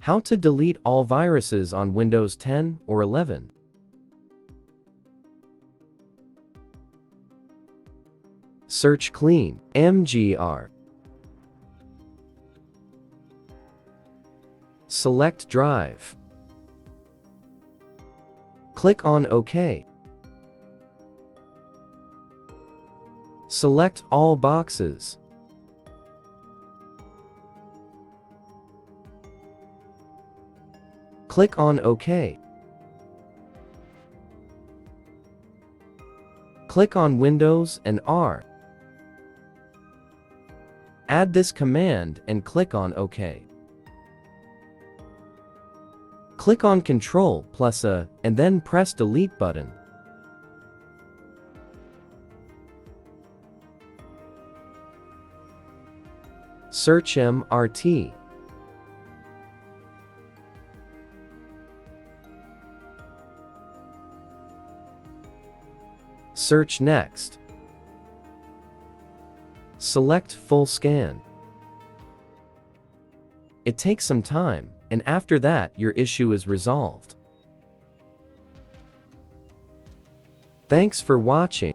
How to delete all viruses on Windows 10 or 11. Search Clean MGR. Select Drive. Click on OK. Select all boxes. Click on OK. Click on Windows and R. Add this command and click on OK. Click on Ctrl+A and then press Delete button. Search MRT. Search Next. Select Full Scan. It takes some time, and after that your issue is resolved. Thanks for watching.